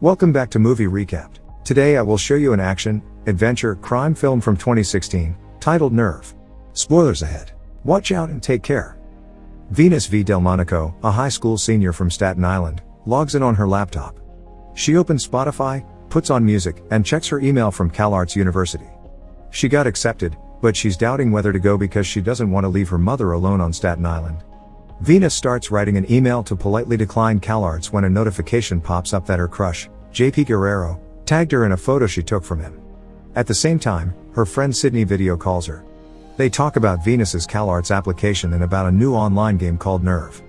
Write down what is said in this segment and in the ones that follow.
Welcome back to Movie Recapped. Today I will show you an action, adventure, crime film from 2016, titled Nerve. Spoilers ahead. Watch out and take care. Venus V. Delmonico, a high school senior from Staten Island, logs in on her laptop. She opens Spotify, puts on music, and checks her email from CalArts University. She got accepted, but she's doubting whether to go because she doesn't want to leave her mother alone on Staten Island. Venus starts writing an email to politely decline CalArts when a notification pops up that her crush, JP Guerrero, tagged her in a photo she took from him. At the same time, her friend Sydney video calls her. They talk about Venus's CalArts application and about a new online game called Nerve.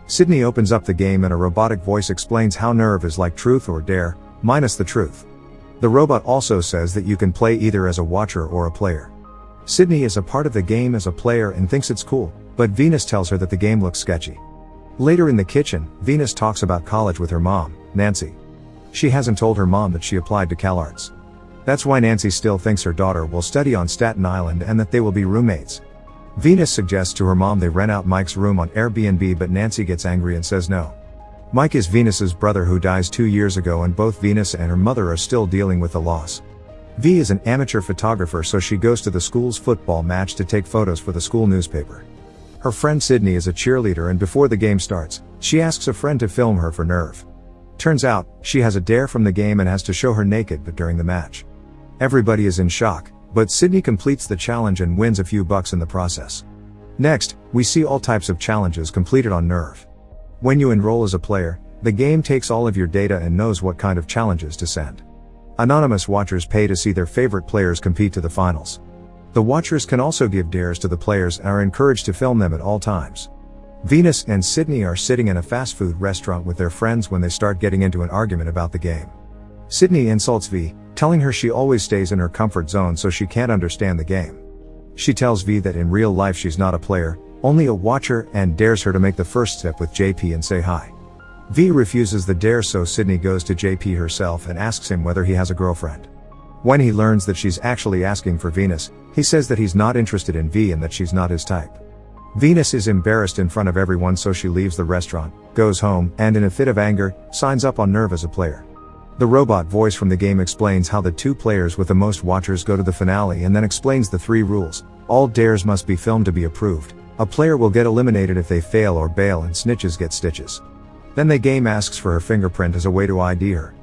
Sydney opens up the game and a robotic voice explains how Nerve is like Truth or Dare, minus the truth. The robot also says that you can play either as a watcher or a player. Sydney is a part of the game as a player and thinks it's cool, but Venus tells her that the game looks sketchy. Later in the kitchen, Venus talks about college with her mom, Nancy. She hasn't told her mom that she applied to CalArts. That's why Nancy still thinks her daughter will study on Staten Island and that they will be roommates. Venus suggests to her mom they rent out Mike's room on Airbnb, but Nancy gets angry and says no. Mike is Venus's brother who dies 2 years ago, and both Venus and her mother are still dealing with the loss. V is an amateur photographer, so she goes to the school's football match to take photos for the school newspaper. Her friend Sydney is a cheerleader, and before the game starts, she asks a friend to film her for Nerve. Turns out, she has a dare from the game and has to show her naked but during the match. Everybody is in shock, but Sydney completes the challenge and wins a few bucks in the process. Next, we see all types of challenges completed on Nerve. When you enroll as a player, the game takes all of your data and knows what kind of challenges to send. Anonymous watchers pay to see their favorite players compete to the finals. The watchers can also give dares to the players and are encouraged to film them at all times. Venus and Sydney are sitting in a fast food restaurant with their friends when they start getting into an argument about the game. Sydney insults V, telling her she always stays in her comfort zone so she can't understand the game. She tells V that in real life she's not a player, only a watcher, and dares her to make the first step with JP and say hi. V refuses the dare, so Sydney goes to JP herself and asks him whether he has a girlfriend. When he learns that she's actually asking for Venus, he says that he's not interested in V and that she's not his type. Venus is embarrassed in front of everyone, so she leaves the restaurant, goes home, and in a fit of anger, signs up on Nerve as a player. The robot voice from the game explains how the 2 players with the most watchers go to the finale and then explains the 3 rules. All dares must be filmed to be approved. A player will get eliminated if they fail or bail, and snitches get stitches. Then the game asks for her fingerprint as a way to ID her.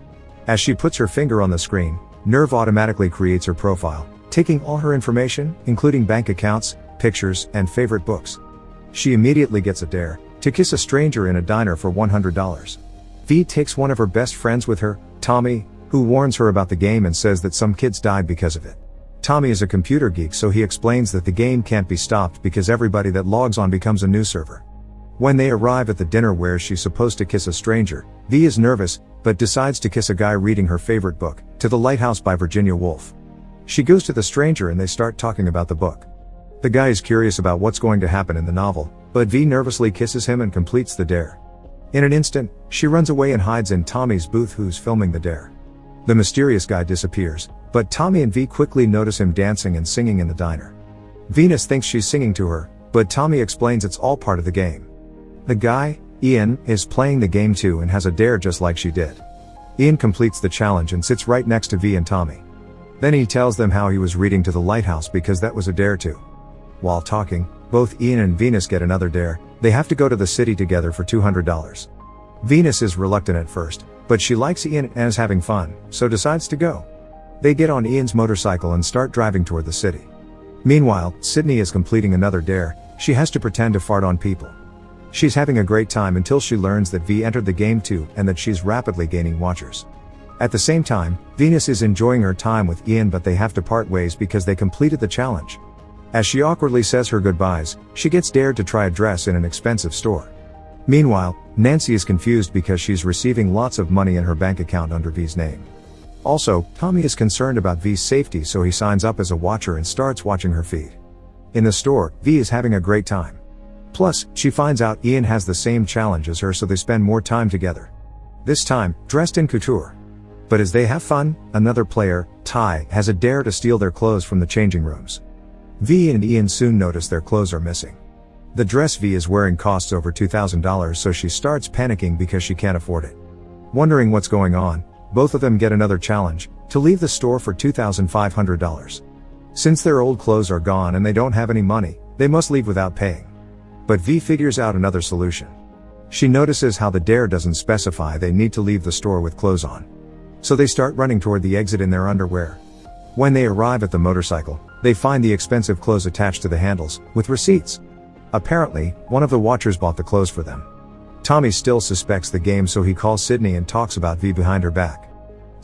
As she puts her finger on the screen, Nerve automatically creates her profile, taking all her information, including bank accounts, pictures, and favorite books. She immediately gets a dare to kiss a stranger in a diner for $100. V takes one of her best friends with her, Tommy, who warns her about the game and says that some kids died because of it. Tommy is a computer geek, so he explains that the game can't be stopped because everybody that logs on becomes a new server. When they arrive at the dinner where she's supposed to kiss a stranger, V is nervous, but decides to kiss a guy reading her favorite book, To the Lighthouse by Virginia Woolf. She goes to the stranger and they start talking about the book. The guy is curious about what's going to happen in the novel, but V nervously kisses him and completes the dare. In an instant, she runs away and hides in Tommy's booth, who's filming the dare. The mysterious guy disappears, but Tommy and V quickly notice him dancing and singing in the diner. Venus thinks she's singing to her, but Tommy explains it's all part of the game. The guy, Ian, is playing the game too and has a dare just like she did. Ian completes the challenge and sits right next to V and Tommy. Then he tells them how he was reading To the Lighthouse because that was a dare too. While talking, both Ian and Venus get another dare. They have to go to the city together for $200. Venus is reluctant at first, but she likes Ian and is having fun, so decides to go. They get on Ian's motorcycle and start driving toward the city. Meanwhile, Sydney is completing another dare. She has to pretend to fart on people. She's having a great time until she learns that V entered the game too and that she's rapidly gaining watchers. At the same time, Venus is enjoying her time with Ian, but they have to part ways because they completed the challenge. As she awkwardly says her goodbyes, she gets dared to try a dress in an expensive store. Meanwhile, Nancy is confused because she's receiving lots of money in her bank account under V's name. Also, Tommy is concerned about V's safety, so he signs up as a watcher and starts watching her feed. In the store, V is having a great time. Plus, she finds out Ian has the same challenge as her, so they spend more time together. This time, dressed in couture. But as they have fun, another player, Ty, has a dare to steal their clothes from the changing rooms. V and Ian soon notice their clothes are missing. The dress V is wearing costs over $2,000, so she starts panicking because she can't afford it. Wondering what's going on, Both of them get another challenge, to leave the store for $2,500. Since their old clothes are gone and they don't have any money, they must leave without paying. But V figures out another solution. She notices how the dare doesn't specify they need to leave the store with clothes on. So they start running toward the exit in their underwear. When they arrive at the motorcycle, they find the expensive clothes attached to the handles, with receipts. Apparently, one of the watchers bought the clothes for them. Tommy still suspects the game, so he calls Sydney and talks about V behind her back.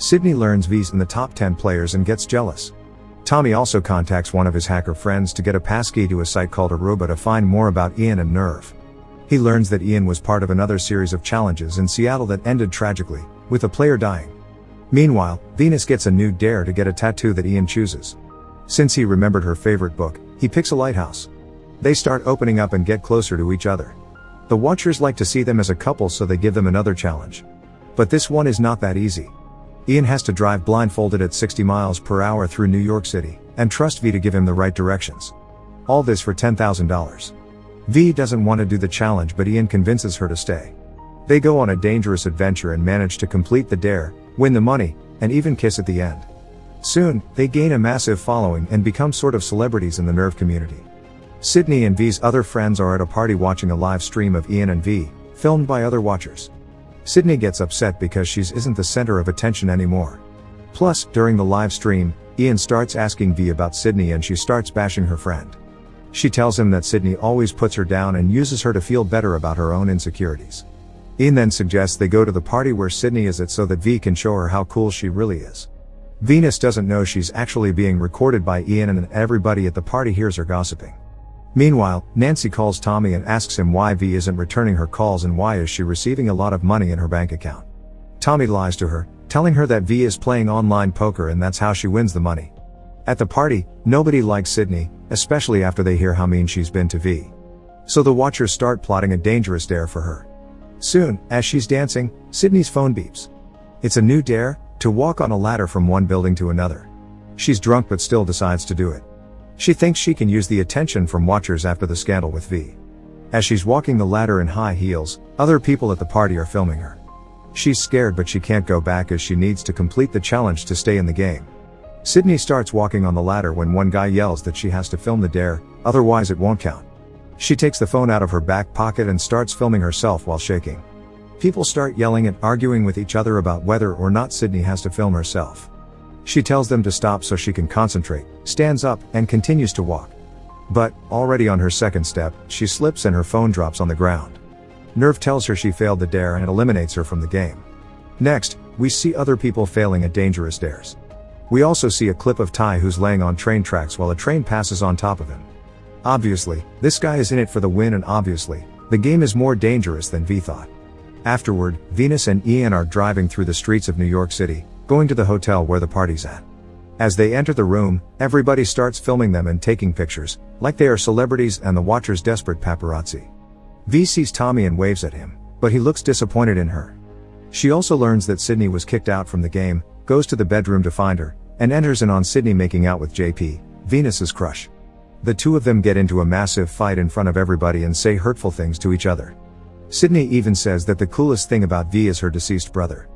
Sydney learns V's in the top 10 players and gets jealous. Tommy also contacts one of his hacker friends to get a passkey to a site called Aruba to find more about Ian and Nerve. He learns that Ian was part of another series of challenges in Seattle that ended tragically, with a player dying. Meanwhile, Venus gets a new dare to get a tattoo that Ian chooses. Since he remembered her favorite book, he picks a lighthouse. They start opening up and get closer to each other. The watchers like to see them as a couple, so they give them another challenge. But this one is not that easy. Ian has to drive blindfolded at 60 miles per hour through New York City, and trust V to give him the right directions. All this for $10,000. V doesn't want to do the challenge, but Ian convinces her to stay. They go on a dangerous adventure and manage to complete the dare, win the money, and even kiss at the end. Soon, they gain a massive following and become sort of celebrities in the Nerve community. Sydney and V's other friends are at a party watching a live stream of Ian and V, filmed by other watchers. Sydney gets upset because she isn't the center of attention anymore. Plus, during the live stream, Ian starts asking V about Sydney and she starts bashing her friend. She tells him that Sydney always puts her down and uses her to feel better about her own insecurities. Ian then suggests they go to the party where Sydney is at so that V can show her how cool she really is. Venus doesn't know she's actually being recorded by Ian, and everybody at the party hears her gossiping. Meanwhile, Nancy calls Tommy and asks him why V isn't returning her calls and why is she receiving a lot of money in her bank account. Tommy lies to her, telling her that V is playing online poker and that's how she wins the money. At the party, nobody likes Sydney, especially after they hear how mean she's been to V. So the watchers start plotting a dangerous dare for her. Soon, as she's dancing, Sydney's phone beeps. It's a new dare, to walk on a ladder from one building to another. She's drunk but still decides to do it. She thinks she can use the attention from watchers after the scandal with V. As she's walking the ladder in high heels, other people at the party are filming her. She's scared but she can't go back as she needs to complete the challenge to stay in the game. Sydney starts walking on the ladder when one guy yells that she has to film the dare, otherwise it won't count. She takes the phone out of her back pocket and starts filming herself while shaking. People start yelling and arguing with each other about whether or not Sydney has to film herself. She tells them to stop so she can concentrate, stands up, and continues to walk. But, already on her second step, she slips and her phone drops on the ground. Nerve tells her she failed the dare and eliminates her from the game. Next, we see other people failing at dangerous dares. We also see a clip of Ty who's laying on train tracks while a train passes on top of him. Obviously, this guy is in it for the win, and obviously, the game is more dangerous than V thought. Afterward, Venus and Ian are driving through the streets of New York City, going to the hotel where the party's at. As they enter the room, everybody starts filming them and taking pictures, like they are celebrities and the watchers desperate paparazzi. V sees Tommy and waves at him, but he looks disappointed in her. She also learns that Sydney was kicked out from the game, goes to the bedroom to find her, and enters in on Sydney making out with JP, Venus's crush. The two of them get into a massive fight in front of everybody and say hurtful things to each other. Sydney even says that the coolest thing about V is her deceased brother.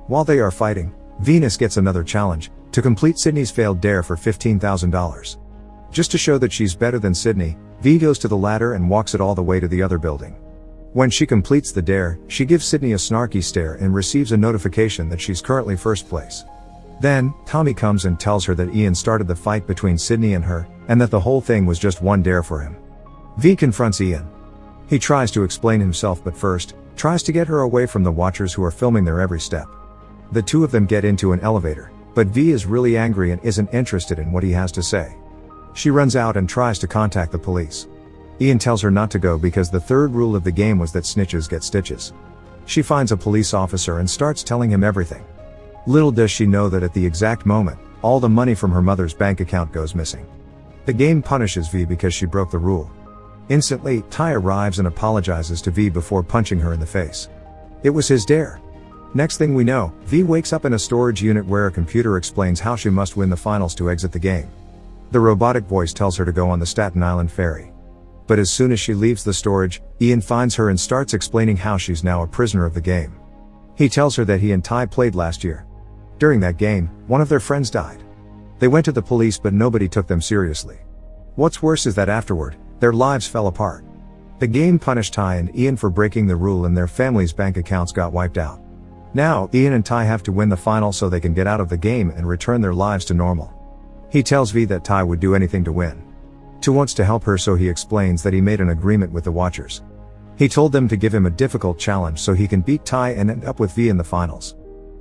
While they are fighting, Venus gets another challenge, to complete Sydney's failed dare for $15,000. Just to show that she's better than Sydney, V goes to the ladder and walks it all the way to the other building. When she completes the dare, she gives Sydney a snarky stare and receives a notification that she's currently first place. Then, Tommy comes and tells her that Ian started the fight between Sydney and her, and that the whole thing was just one dare for him. V confronts Ian. He tries to explain himself, but first, tries to get her away from the watchers who are filming their every step. The two of them get into an elevator, but V is really angry and isn't interested in what he has to say. She runs out and tries to contact the police. Ian tells her not to go because the third rule of the game was that snitches get stitches. She finds a police officer and starts telling him everything. Little does she know that at the exact moment, all the money from her mother's bank account goes missing. The game punishes V because she broke the rule. Instantly, Ty arrives and apologizes to V before punching her in the face. It was his dare. Next thing we know, V wakes up in a storage unit where a computer explains how she must win the finals to exit the game. The robotic voice tells her to go on the Staten Island ferry. But as soon as she leaves the storage, Ian finds her and starts explaining how she's now a prisoner of the game. He tells her that he and Ty played last year. During that game, one of their friends died. They went to the police but nobody took them seriously. What's worse is that afterward, their lives fell apart. The game punished Ty and Ian for breaking the rule and their family's bank accounts got wiped out. Now, Ian and Ty have to win the final so they can get out of the game and return their lives to normal. He tells V that Ty would do anything to win. Ty wants to help her, so he explains that he made an agreement with the Watchers. He told them to give him a difficult challenge so he can beat Ty and end up with V in the finals.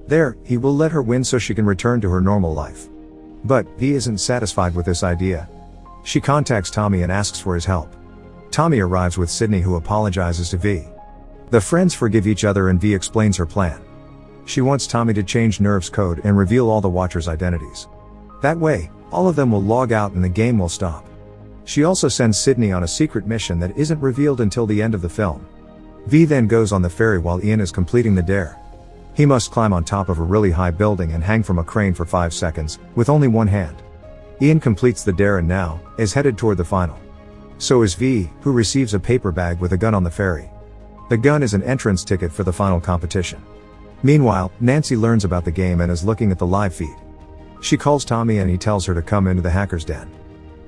There, he will let her win so she can return to her normal life. But V isn't satisfied with this idea. She contacts Tommy and asks for his help. Tommy arrives with Sydney, who apologizes to V. The friends forgive each other and V explains her plan. She wants Tommy to change Nerve's code and reveal all the Watchers' identities. That way, all of them will log out and the game will stop. She also sends Sydney on a secret mission that isn't revealed until the end of the film. V then goes on the ferry while Ian is completing the dare. He must climb on top of a really high building and hang from a crane for 5 seconds, with only one hand. Ian completes the dare and now is headed toward the final. So is V, who receives a paper bag with a gun on the ferry. The gun is an entrance ticket for the final competition. Meanwhile, Nancy learns about the game and is looking at the live feed. She calls Tommy and he tells her to come into the hacker's den.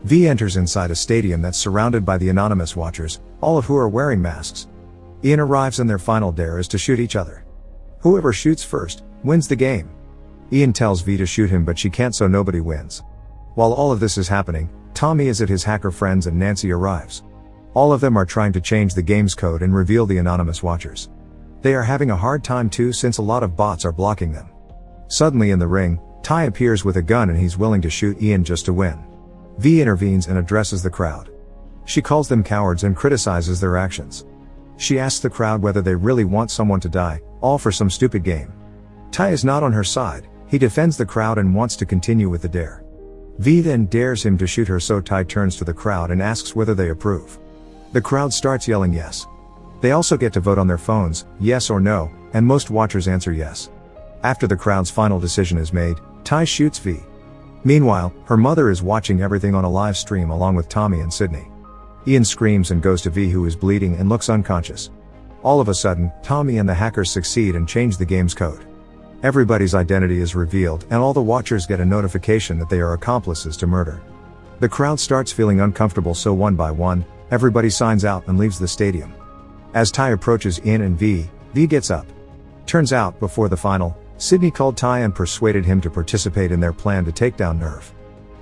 V enters inside a stadium that's surrounded by the anonymous Watchers, all of who are wearing masks. Ian arrives and their final dare is to shoot each other. Whoever shoots first wins the game. Ian tells V to shoot him but she can't, so nobody wins. While all of this is happening, Tommy is at his hacker friends and Nancy arrives. All of them are trying to change the game's code and reveal the anonymous Watchers. They are having a hard time too, since a lot of bots are blocking them. Suddenly in the ring, Ty appears with a gun and he's willing to shoot Ian just to win. V intervenes and addresses the crowd. She calls them cowards and criticizes their actions. She asks the crowd whether they really want someone to die, all for some stupid game. Ty is not on her side. He defends the crowd and wants to continue with the dare. V then dares him to shoot her, so Ty turns to the crowd and asks whether they approve. The crowd starts yelling yes. They also get to vote on their phones, yes or no, and most Watchers answer yes. After the crowd's final decision is made, Ty shoots V. Meanwhile, her mother is watching everything on a live stream along with Tommy and Sydney. Ian screams and goes to V, who is bleeding and looks unconscious. All of a sudden, Tommy and the hackers succeed and change the game's code. Everybody's identity is revealed and all the Watchers get a notification that they are accomplices to murder. The crowd starts feeling uncomfortable, so one by one, everybody signs out and leaves the stadium. As Ty approaches Ian and V gets up. Turns out, before the final, Sydney called Ty and persuaded him to participate in their plan to take down Nerve.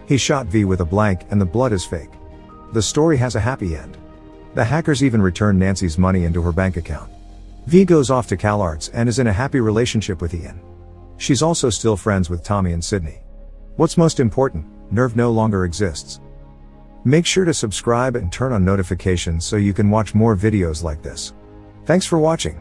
He shot V with a blank and the blood is fake. The story has a happy end. The hackers even return Nancy's money into her bank account. V goes off to CalArts and is in a happy relationship with Ian. She's also still friends with Tommy and Sydney. What's most important, Nerve no longer exists. Make sure to subscribe and turn on notifications so you can watch more videos like this. Thanks for watching.